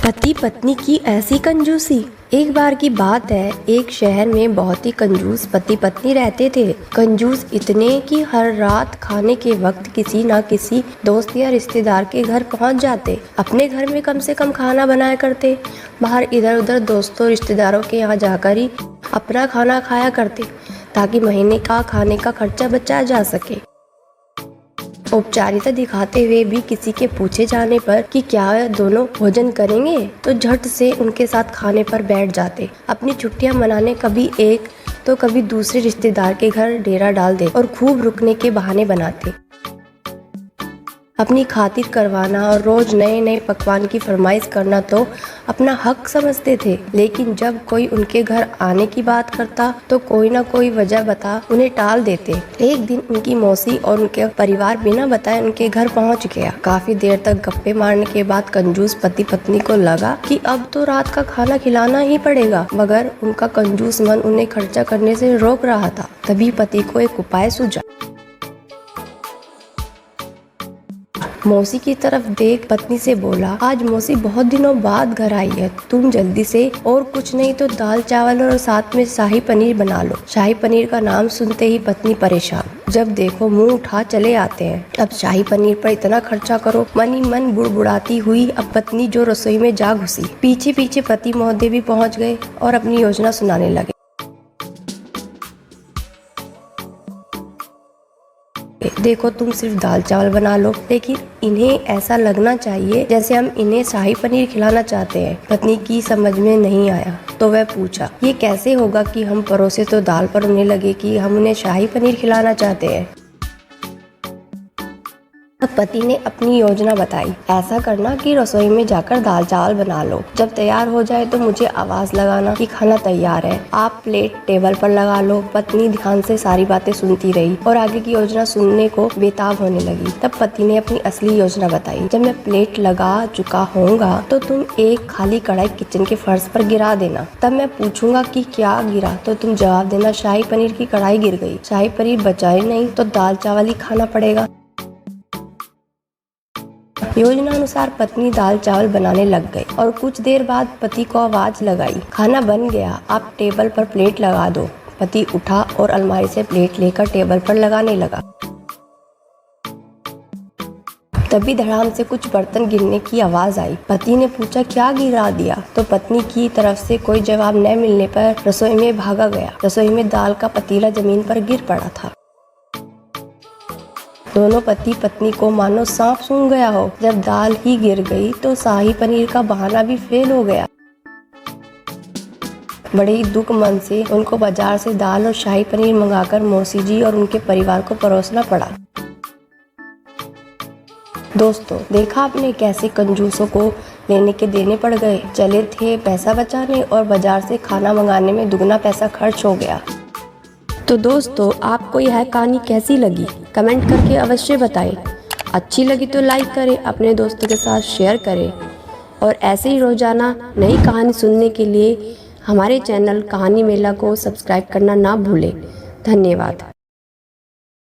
पति पत्नी की ऐसी कंजूसी। एक बार की बात है, एक शहर में बहुत ही कंजूस पति पत्नी रहते थे। कंजूस इतने कि हर रात खाने के वक्त किसी न किसी दोस्त या रिश्तेदार के घर पहुंच जाते। अपने घर में कम से कम खाना बनाया करते, बाहर इधर उधर दोस्तों रिश्तेदारों के यहाँ जाकर ही अपना खाना खाया करते, ताकि महीने का खाने का खर्चा बचाया जा सके। औपचारिकता दिखाते हुए भी किसी के पूछे जाने पर कि क्या दोनों भोजन करेंगे, तो झट से उनके साथ खाने पर बैठ जाते। अपनी छुट्टियां मनाने कभी एक तो कभी दूसरे रिश्तेदार के घर डेरा डाल देते और खूब रुकने के बहाने बनाते। अपनी खातिर करवाना और रोज नए नए पकवान की फरमाइश करना तो अपना हक समझते थे, लेकिन जब कोई उनके घर आने की बात करता तो कोई ना कोई वजह बता उन्हें टाल देते। एक दिन उनकी मौसी और उनके परिवार बिना बताए उनके घर पहुंच गया। काफी देर तक गप्पे मारने के बाद कंजूस पति पत्नी को लगा कि अब तो रात का खाना खिलाना ही पड़ेगा, मगर उनका कंजूस मन उन्हें खर्चा करने से रोक रहा था। तभी पति को एक उपाय सूझा। मौसी की तरफ देख पत्नी से बोला, आज मौसी बहुत दिनों बाद घर आई है, तुम जल्दी से और कुछ नहीं तो दाल चावल और साथ में शाही पनीर बना लो। शाही पनीर का नाम सुनते ही पत्नी परेशान, जब देखो मुंह उठा चले आते हैं। अब शाही पनीर पर इतना खर्चा करो, मन ही मन बुड़बुड़ाती हुई अब पत्नी जो रसोई में जा घुसी। पीछे पीछे पति महोदय भी पहुँच गए और अपनी योजना सुनाने लगे। देखो, तुम सिर्फ दाल चावल बना लो, लेकिन इन्हें ऐसा लगना चाहिए जैसे हम इन्हें शाही पनीर खिलाना चाहते हैं। पत्नी की समझ में नहीं आया तो वह पूछा, ये कैसे होगा कि हम परोसे तो दाल पर उन्हें लगे कि हम उन्हें शाही पनीर खिलाना चाहते हैं। अब पति ने अपनी योजना बताई, ऐसा करना कि रसोई में जाकर दाल चावल बना लो, जब तैयार हो जाए तो मुझे आवाज लगाना कि खाना तैयार है, आप प्लेट टेबल पर लगा लो। पत्नी ध्यान से सारी बातें सुनती रही और आगे की योजना सुनने को बेताब होने लगी। तब पति ने अपनी असली योजना बताई, जब मैं प्लेट लगा चुका होऊंगा तो तुम एक खाली कढ़ाई किचन के फर्श पर गिरा देना। तब मैं पूछूंगा कि क्या गिरा तो तुम जवाब देना, शाही पनीर की कढ़ाई गिर गई। शाही पनीर बचाए नहीं तो दाल चावल ही खाना पड़ेगा। योजना अनुसार पत्नी दाल चावल बनाने लग गई और कुछ देर बाद पति को आवाज लगाई, खाना बन गया, आप टेबल पर प्लेट लगा दो। पति उठा और अलमारी से प्लेट लेकर टेबल पर लगाने लगा। तभी धड़ाम से कुछ बर्तन गिरने की आवाज आई। पति ने पूछा, क्या गिरा दिया? तो पत्नी की तरफ से कोई जवाब न मिलने पर रसोई में भागा गया। रसोई में दाल का पतीला जमीन पर गिर पड़ा था। दोनों पति पत्नी को मानो सांप सूंघ गया हो। जब दाल ही गिर गई तो शाही पनीर का बहाना भी फेल हो गया। बड़े ही दुख मन से उनको बाजार से दाल और शाही पनीर मंगाकर मौसी जी और उनके परिवार को परोसना पड़ा। दोस्तों, देखा आपने कैसे कंजूसों को लेने के देने पड़ गए। चले थे पैसा बचाने और बाजार से खाना मंगाने में दुगना पैसा खर्च हो गया। तो दोस्तों, आपको यह कहानी कैसी लगी कमेंट करके अवश्य बताएं। अच्छी लगी तो लाइक करें, अपने दोस्तों के साथ शेयर करें और ऐसे ही रोजाना नई कहानी सुनने के लिए हमारे चैनल कहानी मेला को सब्सक्राइब करना ना भूलें। धन्यवाद।